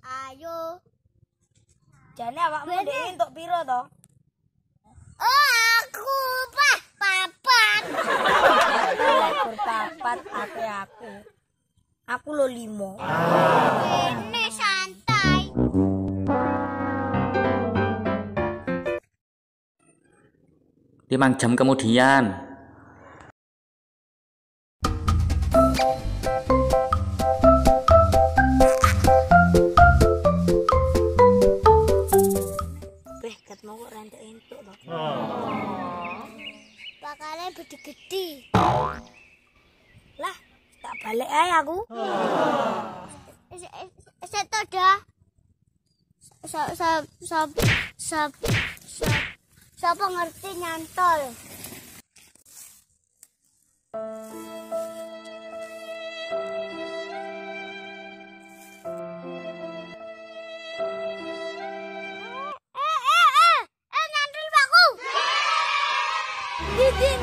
Ayo. Jane awakmu ndek entuk piro to? Oh, aku papat. Lekor papat aku. Aku lo 5. Ini santai. 5 jam kemudian. Mau kok rentek entuk to. Bakale gede-gede. Lah, tak balik ae aku. Seto dah. Siapa ngerti nyantol?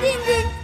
Din.